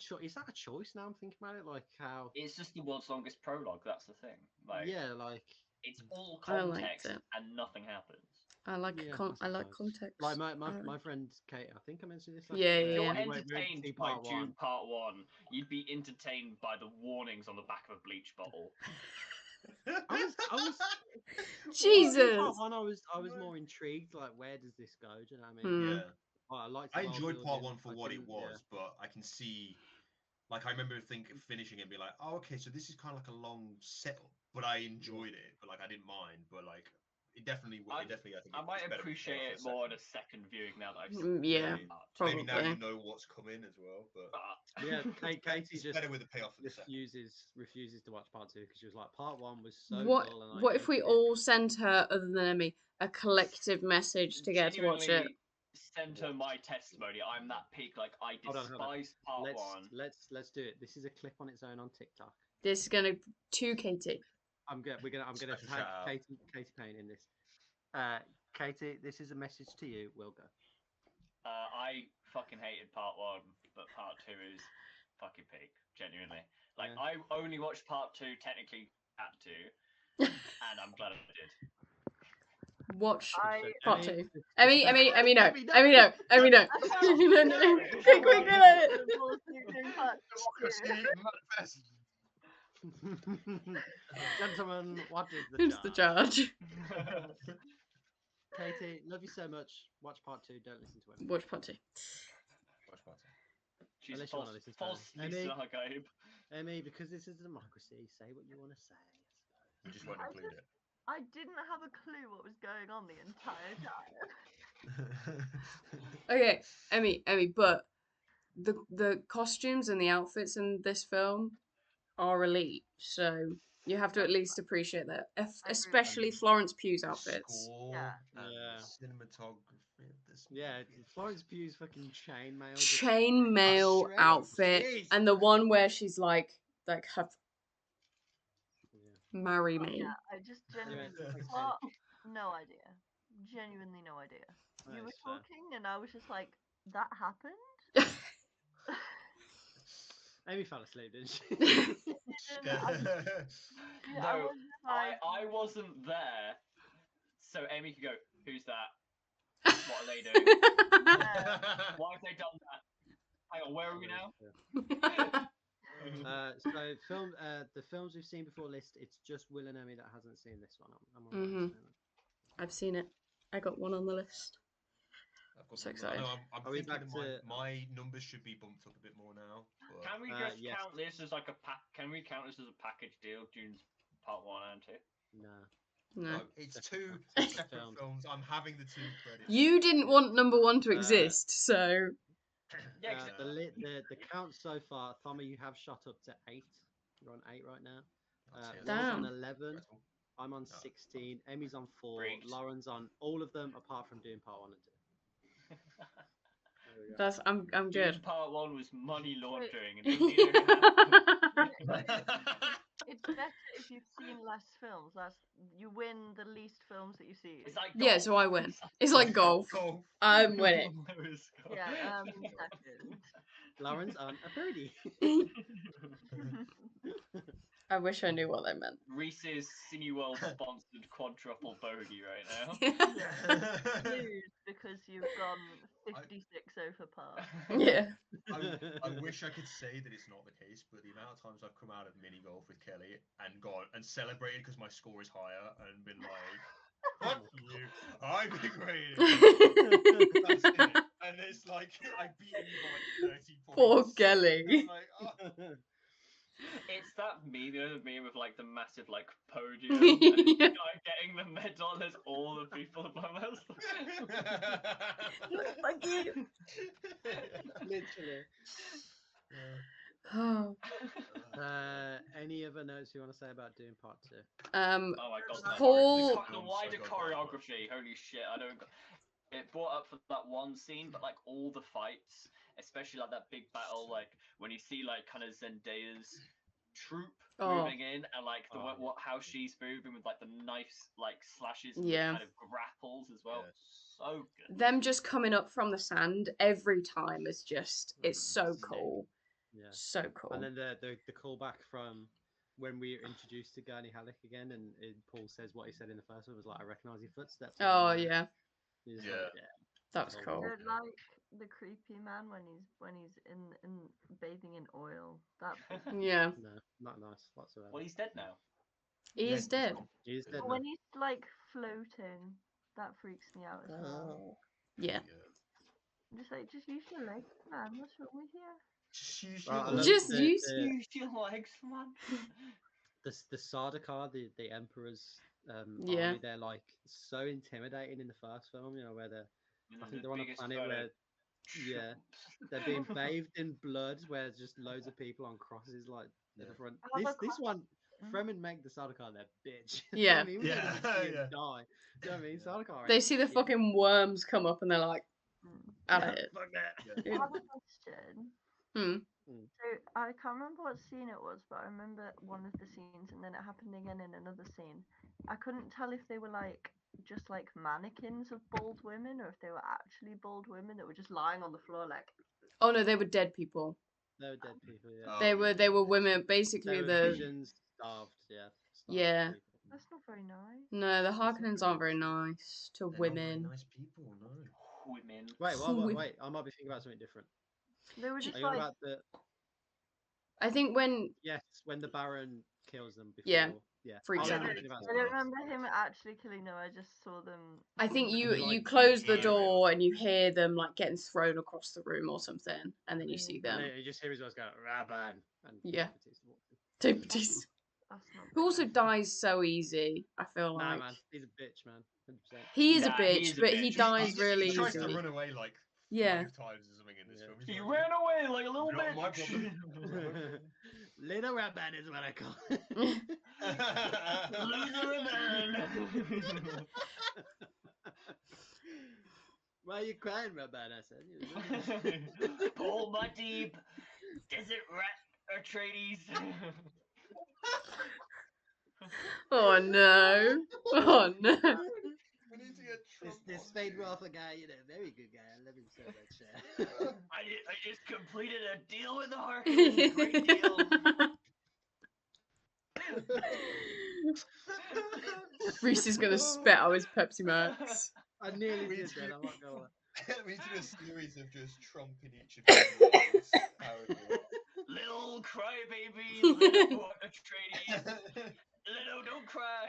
a choice now I'm thinking about it? Like how it's just the world's longest prologue. That's the thing. Like it's all context and nothing happens. I like context. Like my friend Kate, I think I mentioned this. You're entertained by Dune Part 1. You'd be entertained by the warnings on the back of a bleach bottle. I was Jesus. Part 1, I was more intrigued. Like, where does this go? Do you know what I mean? Yeah. I enjoyed Part 1 for what it was, but I can see. Like, I remember finishing it and be like, oh, okay, so this is kind of like a long setup, but I enjoyed it, but like I didn't mind, but like it definitely, I think I might appreciate it more on a second viewing now that I've seen it. Yeah, maybe now you know what's coming as well, but Katie just better with the payoff. Refuses to watch Part 2 because she was like, Part 1 was so what, dull. And what if we all sent her, other than Emmy, a collective message to get to watch it? Send her my testimony. I'm that peak. Like I despise Part 1. Let's do it. This is a clip on its own on TikTok. This is gonna to Katie. I'm gonna tag Katie Payne in this. Katie, this is a message to you. We'll go. I fucking hated Part 1, but Part 2 is fucking peak. Genuinely, like I only watched Part 2 technically at 2, and I'm glad I did. Watch Part 2. Emmy, no. Emmy, no. Quick, Gentlemen, what is the charge? Katie, love you so much. Watch Part 2. Don't listen to him. Watch Part 2. She's a falsely Gabe. Emmy, because this is a democracy, say what you want to say. We just won't include it. I didn't have a clue what was going on the entire time. Okay, Emmy, but the costumes and the outfits in this film are elite, so you have to at least appreciate that, especially Florence Pugh's outfits. Cinematography. Florence Pugh's fucking chainmail outfit, and the one where she's like her. Marry me. Yeah, I just genuinely no idea. Genuinely no idea. You were talking and I was just like, that happened? Amy fell asleep, didn't she? No, I wasn't there. So Amy could go, who's that? What are they doing? Why have they done that? Hang on, where are we now? So the films we've seen before list, it's just Will and Emmy that hasn't seen this one. I've seen it. I got one on the list. So excited. I'm thinking my numbers should be bumped up a bit more now. But... Can we just count this as like a Can we count this as a package deal? Dune's Part 1 and 2. No, it's two separate films. I'm having the 2 credits. You didn't want number 1 to exist, so. Yeah, the count so far, Tommy, you have shot up to 8. You're on 8 right now. Damn. On 11. I'm on 16. Emmy's on 4. Lauren's on all of them apart from doing Part 1 and 2. I'm good. Part 1 was money laundering. It's better if you've seen less films. You win the least films that you see. It's like yeah, so I win. It's like golf. I'm winning. Yeah, Lauren's on a birdie. I wish I knew what they meant. Reese's Cineworld sponsored quadruple bogey right now. Lose because you've gone 56 over par. Yeah. I wish I could say that it's not the case, but the amount of times I've come out of mini golf with Kelly and gone and celebrated because my score is higher and been like, "Fuck you, I'm the greatest." That's it. And it's like I beat him by like 30 points. Poor Kelly. Like, oh. It's that meme with like the massive like podium and the guy getting the medal and there's all the people above us. Thank you. Literally. Oh. Any other notes you want to say about doing Part 2? Oh my god, Paul. the wider choreography, holy shit, it brought up for that one scene, but like all the fights, especially like that big battle, like when you see like kind of Zendaya's troop Oh. moving in, and like the how she's moving with like the knife like slashes and Yeah. the kind of grapples as well. So good. Them just coming up from the sand every time is just it's so cool. Yeah. So cool. And then the callback from when we were introduced to Gurney Halleck again, and Paul says what he said in the first one was like, "I recognise your footsteps." Oh yeah. That was cool. I don't like the creepy man when he's in bathing in oil. That Yeah. No, not nice whatsoever. Well, he's dead now. He's dead. He's dead now. When he's like floating, that freaks me out as well. Yeah. I'm just like, just use your legs, man. What's wrong with you? Just use Just use your legs, man. The Sardaukar, the Emperor's army, they're like so intimidating in the first film. You know, where I think they're on a planet where they're being bathed in blood, where there's just loads of people on crosses like in the front. This one, Fremen make the Sardaukar their bitch. Yeah. I mean, we don't even see him die. You know what I mean? Sardaukar. They see the fucking worms come up and they're like, out of it. Fuck that. I have a question. Hmm. So I can't remember what scene it was, but I remember one of the scenes, and then it happened again in another scene. I couldn't tell if they were like just like mannequins of bald women, or if they were actually bald women that were just lying on the floor like. Oh no, they were dead people. They were dead people. Yeah. They were women. Basically, they were visions, starved. Yeah. Yeah. People. That's not very nice. No, the Harkonnens aren't very nice to women. Not very nice people, no. Women. Wait, I might be thinking about something different. They were just Are you like. about the? I think when when the Baron kills them before. Yeah. Freaks out. I don't remember him actually killing them. I just saw them. I think you close the door and you hear them like getting thrown across the room or something, and then you see them. And you just hear his voice go, Rabban. And Dave Bautista. Who also dies so easy, I feel like. Nah, man, he's a bitch, man. 100%. He is a bitch, but he dies really easily. He tries to easily. run away like 5 times or something in this film. He ran away like a little bitch. My problem. Little Rabban is what I call it. Little Rabban. Why are you crying, Rabban? I said. Pull my deep desert rat Atreides. Oh no! Oh no! We need to get this Spade Rother guy, very good guy. I love him so much. I just completed a deal with the Harkonnens. Great deal. Reese is gonna spit out his Pepsi Max. I nearly did that. I'm not gonna lie. We need to do a series of just Trump in each of these roles. Little crybaby, little Atreides. Little, don't cry.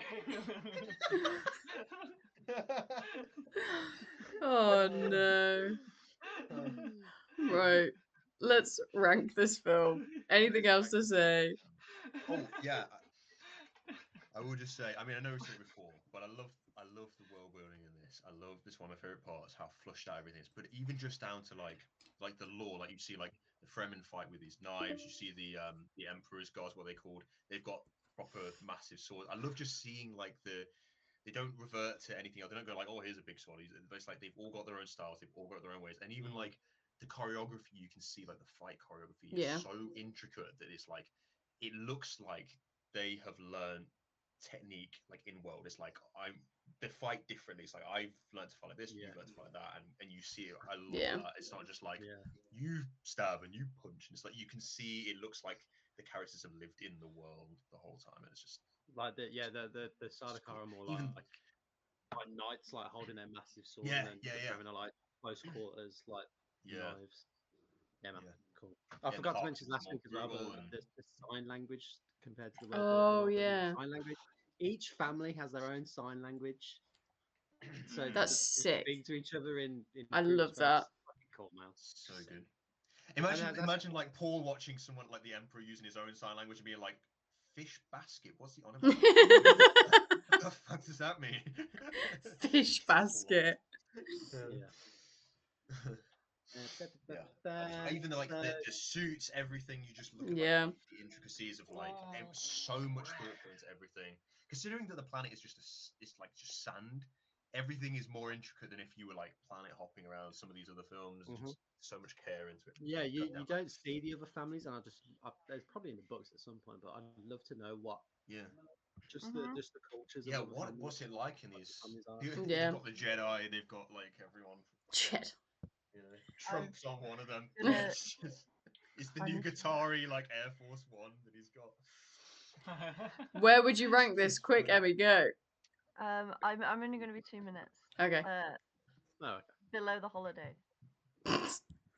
Oh no. Right. Let's rank this film. Anything else to say? Oh yeah. I will just say, I mean, I know we said it before, but I love the world building in this. I love this. One of my favorite parts, how flushed out everything is. But even just down to like the lore, like you see like the Fremen fight with these knives. You see the Emperor's guards, what they called. They've got proper massive swords. I love just seeing like they don't revert to anything else. They don't go like, oh, here's a big sword. It's like they've all got their own styles. They've all got their own ways. And even like the choreography, you can see like the fight choreography is so intricate that it's like it looks like they have learned technique like in world. It's like they fight differently. It's like I've learned to fight like this, you've learned to fight like that, and you see it. I love that. It's not just like you stab and you punch, and it's like you can see it looks like the characters have lived in the world the whole time, and it's just like the Sardaukar are more like knights, like holding their massive swords, and then the Fremen are like close quarters, like knives. Yeah, man. Cool. I forgot to mention last week as well, the sign language compared to the Oh yeah. Sign language. Each family has their own sign language, so that's sick. Speak to each other in I love that. Cool, man. So good. Imagine like Paul watching someone like the Emperor using his own sign language and being like, "Fish basket? What's he on about? What the fuck does that mean?" Fish basket. Even though like the suits, everything, you just look at the intricacies of like so much thought into everything. Considering that the planet is just it's like just sand, everything is more intricate than if you were like planet hopping around some of these other films. And just so much care into it. Yeah, you don't see the other families, and there's probably in the books at some point, but I'd love to know what. Yeah. Just the cultures. Yeah, of other families, what's it like in what the these? families are. Yeah. They've got the Jedi. They've got like everyone. Shit. You know, Trump's on one of them. gonna- It's the new Qatari like Air Force One that he's got. Where would you rank this? Quick, Emmy, go. I'm only going to be 2 minutes. Okay. Oh, Below the holiday.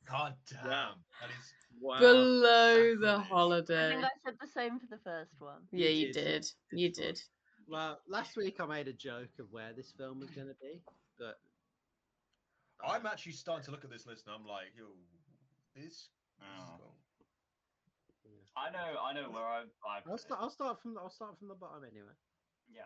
God damn, Wow. that is wow. Below the Sacrilege. I holiday. think I said the same for the first one. Yeah, you did. You did. Well, last week I made a joke of where this film was going to be, but I'm actually starting to look at this list and I'm like, yo, this. I know where I. I'll start from the bottom anyway. Yeah.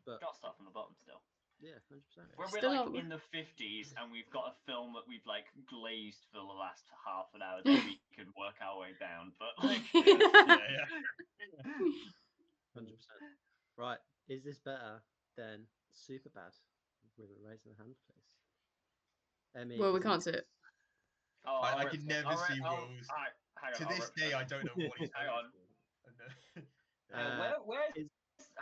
But Got to start from the bottom still. yeah, 100%. When Still we're like not- in the 50s and we've got a film that we've like glazed for the last half an hour, then we could work our way down. But like, Yeah. 100%. Right, is this better than Superbad? With a raise in the hand, please. Emmy, Well, we is can't it- see it. oh, I can never see Will's. Hang on, To this day, I don't know what he's Hang on. Where is-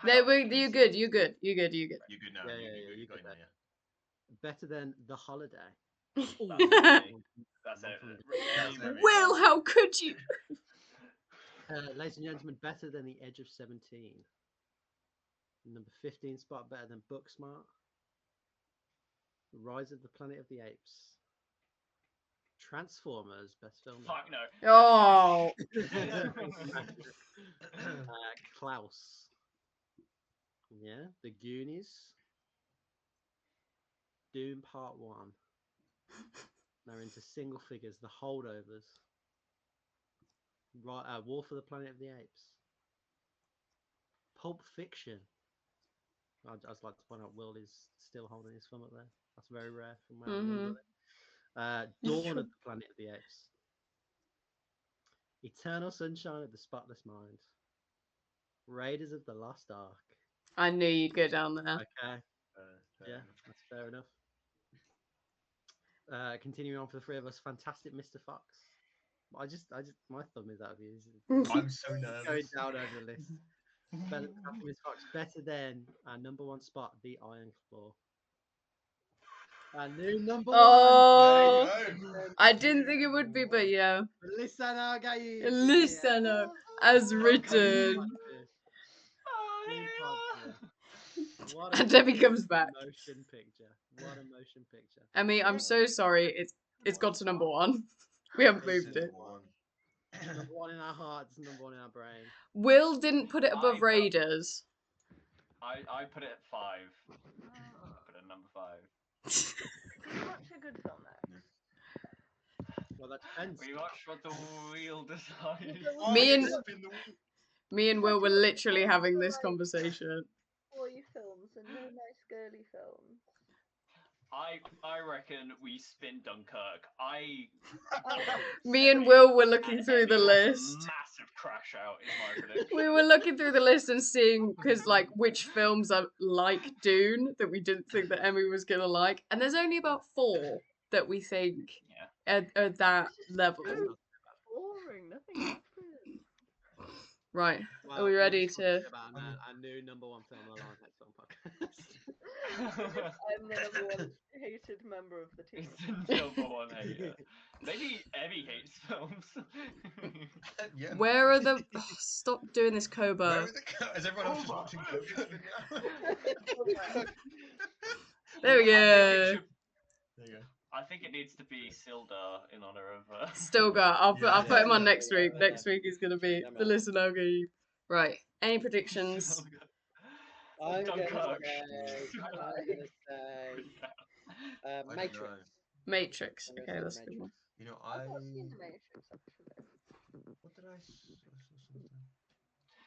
You good. You good. You good. You good. You're good now. Yeah, You're you good good now, now. yeah. better than The Holiday? That's it. That's it. Will, how could you? Ladies and gentlemen, better than The Edge of 17. Number 15 spot, better than Booksmart. Rise of the Planet of the Apes. Transformers, best film. Fuck no. Oh. Klaus. Yeah, The Goonies. Dune Part 1. They're into single figures. The Holdovers. Right, War for the Planet of the Apes. Pulp Fiction. I'd just like to point out Will is still holding his thumb up there. That's very rare from where I'm Dawn of the Planet of the Apes. Eternal Sunshine of the Spotless Mind. Raiders of the Lost Ark. I knew you'd go down there. Okay. Yeah, that's fair enough. Continuing on for the three of us, Fantastic Mr. Fox. My thumb is out of use. I'm so nervous. Going down over the list. Fantastic Mr. Fox, better than our number one spot, The Iron Claw. Our new number Oh, one. I didn't think it would be, but yeah. Listener, guys. Listener, as written. What And Debbie comes back. Motion picture. What a motion picture. I mean, I'm so sorry. It's got to number one. We haven't moved it. Number one in our hearts, number one in our brain. Will didn't put it above Raiders. I put it at 5. I put it at number 5. It's such a good film, though. Well, that depends. We watch what the wheel decides. Me and Will were literally having this conversation. Boy films and no nice girly films. I reckon we spin Dunkirk. Me and Will were looking through the list. Massive crash out is my prediction. We were looking through the list and seeing like which films are like Dune that we didn't think that Emmy was gonna like, and there's only about 4 that we think are that level. Boring, nothing happens. Right, well, are we ready to? About our new number one film on our next film podcast. I'm the number one hated member of the team. It's the number one hater. Maybe Emmy hates films. Yeah. Where are the? Stop doing this, Koba. Is everyone else just watching Koba now? There we go. There you go. I think it needs to be Sildar in honor of. Still got. I'll put him on yeah, next week. yeah. Next week is gonna be Yeah, the man. listener game. Right. Any predictions? I'm gonna Dunkirk. say Matrix. Matrix. I'm gonna Okay, say that's a good one. You know, I've not seen the Matrix actually. What did I?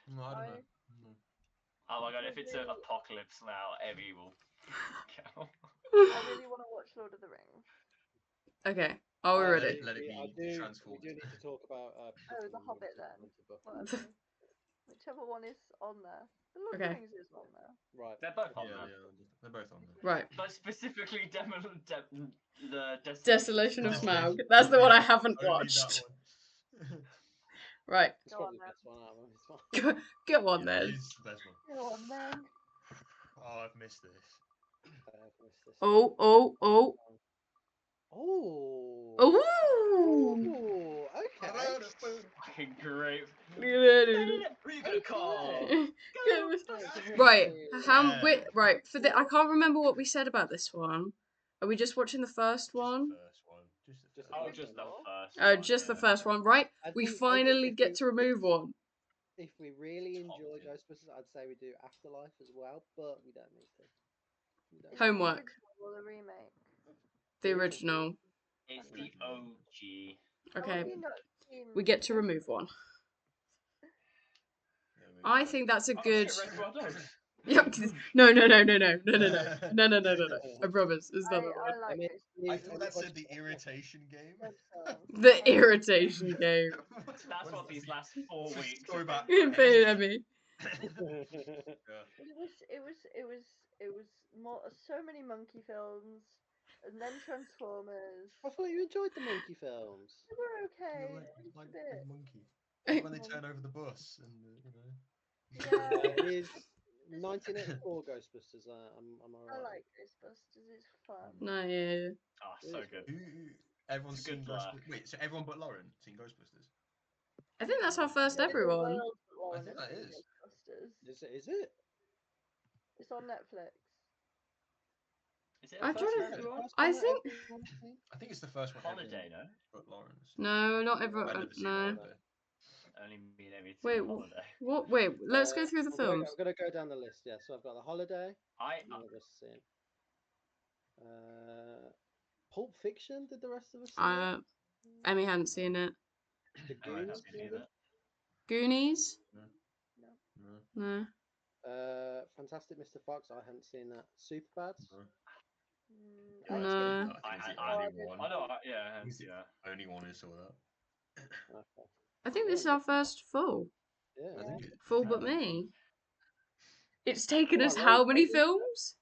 No, I don't know. Oh my god! If it's an apocalypse now, Emmy will. Count. I really want to watch Lord of the Rings. Okay. Are we ready? Let it I be do. transformed. We do need to talk about. The Hobbit then. Whatever. Whichever one is on there. The Lord of Okay. the Rings is on there. Right. They're both on Yeah, there. they're both on there. Right. But specifically, the Desolation of Desolation. Smaug. That's the one I Only- haven't only watched. that one. Right. It's Go probably on the then. best one out of them. It's fine. Go on Yeah, then. it is the best one. Go on then. Oh, I've missed this. I've missed this Oh, one. oh, oh. Oh. Oh. Ooh, okay. fucking great. Right. Who you gonna call? Right. Yeah. Right. For the, I can't remember what we said about this one. Are we just watching the first one? First one. Just the Just first the Oh, one. just the first Oh, one. just the yeah. first one. Right. I We think finally if get to remove one. If we really Top enjoy tier. Ghostbusters, I'd say we do Afterlife as well, but we don't need to. We don't Is need it Homework. the original or the remake? The original. It's the OG. How Okay. have you not seen We get to remove one. Yeah, I think that's a Oh, good. shit, Reservoir Dogs. Yep. No. I promise. It's not that I one. like mean, Ghostbusters. I thought that said the irritation game. The irritation game. That's what these last 4 Just weeks. throw back. Paid at me. Yeah. It was more so many monkey films, and then Transformers. I thought you enjoyed the monkey films. They were okay. You're Just like a bit. a monkey. Like when they turn over the bus and Yeah, It is 1984 Ghostbusters. I'm I alright. like Ghostbusters. It's fun. No, yeah. Oh, so good. Everyone's It's a good seen blur. Ghostbusters. Wait, so everyone but Lauren seen Ghostbusters? I think that's our first Yeah, the everyone. world that Lauren think has that seen is. Ghostbusters. Is it? It's on Netflix. Is it I a don't first know. for everyone? I think. Everyone's seen? I think it's the first one. Holiday, no? But Lauren's. No, not I've everyone. never seen No. Holiday. Only me and Amy Wait, seen Holiday. what? Wait, let's go through the films. I'm gonna go down the list. Yeah, so I've got The Holiday. I None of us seen. Pulp Fiction. Did the rest of us see that? Emmy hadn't seen it. The I haven't Goonies. seen either. Goonies? No. No. Fantastic Mr. Fox. I hadn't seen that. Superbad. No. I know, yeah, He's yeah. the only one who saw that. Okay. I think this is our first full. Yeah. I think it. Full but me. It's taken us Right, how right, many right. films?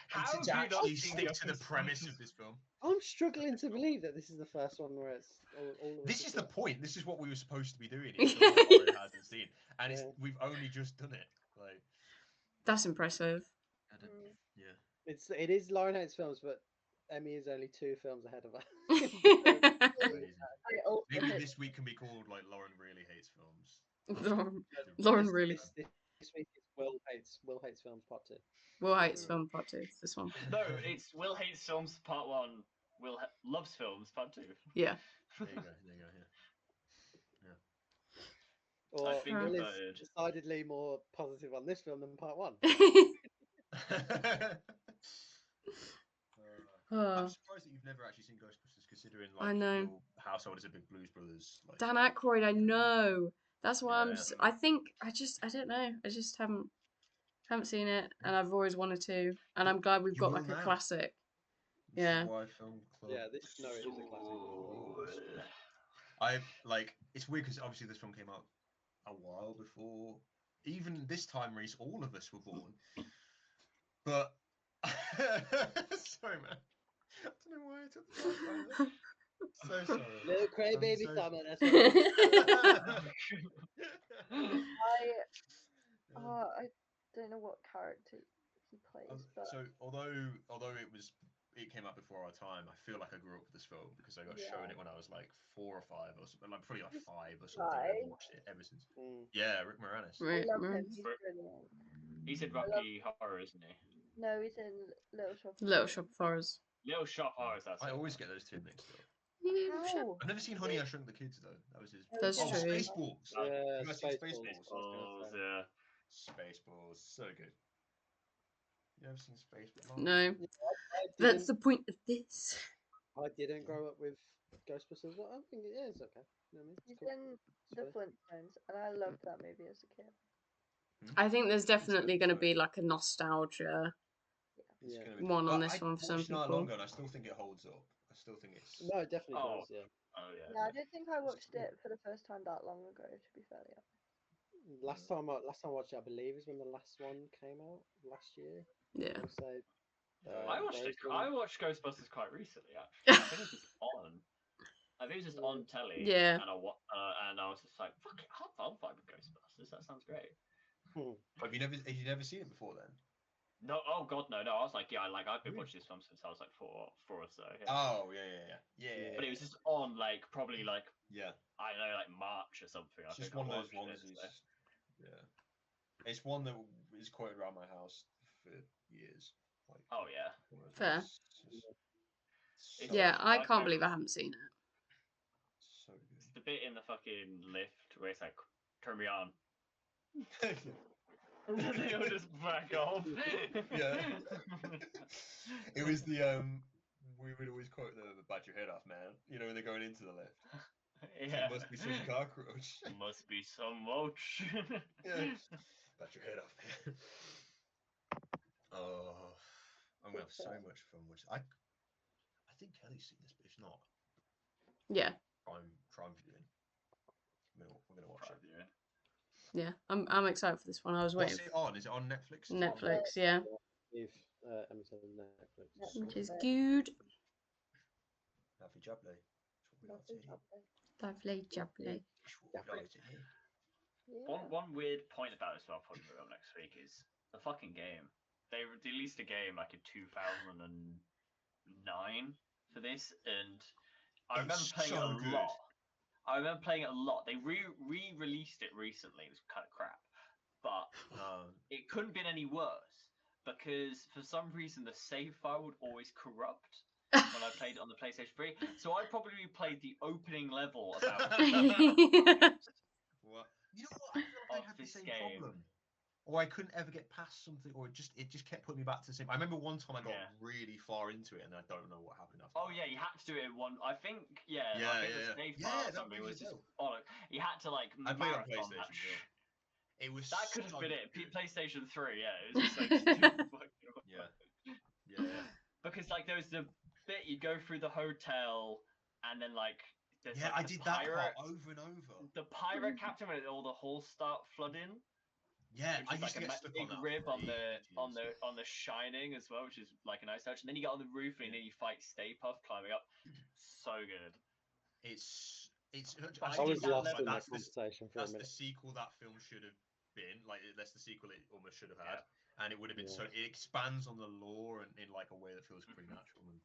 How To have you not actually seen stick the to the first premise one? of this film. I'm struggling to believe that this is the first one where it's all of us This have is the seen. point. This is what we were supposed to be doing. It's the one Lauren hasn't seen, and Yeah. we've only just done it. Like, That's impressive. yeah. It is Lauren hates films, but Emmy is only 2 films ahead of her. Crazy. I also Maybe hate this week can be called like Lauren really hates films. Lauren really. This week is Will hates films part 2. Will hates film part 2. This one. No, it's Will hates films part 1. Loves films part 2. Yeah. There you go. Or I've been Will is converted. decidedly more positive on this film than part 1. I'm surprised that you've never actually seen Ghostbusters, considering like I know. your household is a big Blues Brothers. Like, Dan Aykroyd, I know. That's why Yeah. I think I don't know. I just haven't seen it, and I've always wanted to, and I'm glad we've You got will like a now. classic. This Yeah. is why Film Club. Yeah, it is a classic. I like. It's weird because obviously this film came out a while before even this time, Reese. All of us were born. But sorry, man. I don't know why I took the time like that. So sorry. Little crybaby so summer. That's what it is. I don't know what character he plays, but So although it came out before our time, I feel like I grew up with this film because I got shown it when I was like 4 or 5 or something, like probably like 5 or something. I've watched it ever since. Yeah, Rick Moranis. I love him. He's brilliant. He's in Rocky Horror, isn't he? No, he's in Little Shop. Little Shop of Horrors. Little Shop of Horrors. That's I it. always get those two mixed up. How? I've never seen Honey, I Shrunk the Kids though. That was his. That's true. Spaceballs. Yeah, You guys seen Spaceballs. Balls, yeah. Spaceballs, so good. You ever seen Spaceballs? No. That's the point of this. I didn't grow up with Ghostbusters. Well, I think it is okay. You know what I mean? He's Cool. in The Flintstones, and I loved that movie as a kid. I think there's definitely going to be like a nostalgia one on this one for some people. Longer, and I still think it holds up. I still think it's. No, it definitely does. Yeah. Oh yeah. Yeah, I don't think I watched it for the first time that long ago. To be fairly honest. Last time I watched it, I believe, is when the last one came out last year. Yeah. So, I watched those it. ones- I watched Ghostbusters quite recently, actually. I think it was just on. I think it was just on telly. Yeah. And I was just like, fuck it, I'll vibe with Ghostbusters. That sounds great. Have you never seen it before then? No, oh god, no. I was like, yeah, like I've been watching this film since I was like four or so. Yeah. Oh yeah. But it was just on like probably like Yeah. I don't know, like March or something. It's I just think one I of those watched ones. it, so. Yeah. It's one that is quoted around my house for years. Like, Oh yeah. Fair. It's Yeah, I my can't favourite. believe I haven't seen it. So good. It's the bit in the fucking lift where it's like, turn me on. And then they all just back off. Yeah. It was the we would always quote the "bat your head off, man." You know, when they're going into the lift. Yeah. It must be some cockroach. Must be some moach. Yeah. Bat your head off, man. Oh, I'm gonna have so much fun with I think Kelly's seen this, but if not, Yeah. Prime viewing. We're gonna watch it. Yeah. I'm excited for this one. I was What's waiting. it on? Is it on Netflix? Netflix, yeah. If Amazon Netflix. Which is good. Lovely jubbly. Lovely jubbly. One weird point about this I'll probably bring up next week is the fucking game. They released a game like in 2009 for this, and I remember playing it a lot. I remember playing it a lot. They re-released it recently. It was kind of crap, but it couldn't have been any worse because for some reason the save file would always corrupt when I played it on the PlayStation 3. So I probably played the opening level about What? You know what? I feel like I had the same problem. Or I couldn't ever get past something, or it just kept putting me back to the same. I remember one time I got really far into it, and I don't know what happened after. Oh yeah, you had to do it in one. I think the save Yeah, file or that something rings was a just bell. you had to like I played on marathon PlayStation. that. It was That could have so been it. good. PlayStation 3, yeah. It was just like stupid fucking Yeah. Because like there was the bit you go through the hotel, and then like there's I did that part over and over. The pirate captain when all the halls start flooding. Yeah, I used like to get stuck big on that. rib on the Shining as well, which is like a nice touch. And then you get on the roof and then you fight Stay Puft climbing up. So good. It's I was lost in that conversation for a minute. That's the sequel that film should have been. Like that's the sequel it almost should have had, and it would have been so. It expands on the lore and in like a way that feels pretty natural and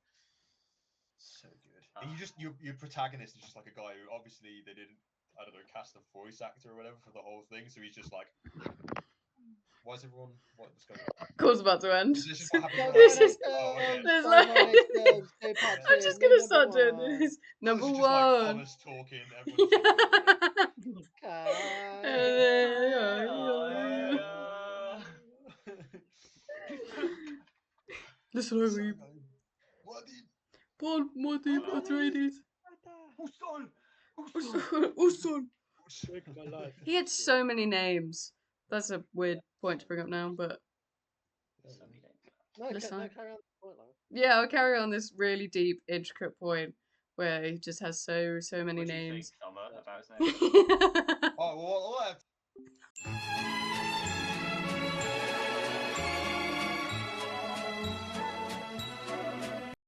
so good. And your protagonist is just like a guy who obviously they didn't cast a voice actor or whatever for the whole thing, so he's just like. Why is everyone? What's going on? Call's about to end. This is what happens. This is. Okay. There's like. I'm just gonna start doing this. Number Just one. like Thomas talking. Listen, Harry. Paul, Marty, Atreides. Usul. He had so many names. That's a weird point to bring up now, but. No, carry on. Yeah, I'll carry on this really deep, intricate point where he just has so many What do you names. think, Summer, about his name? Oh, well,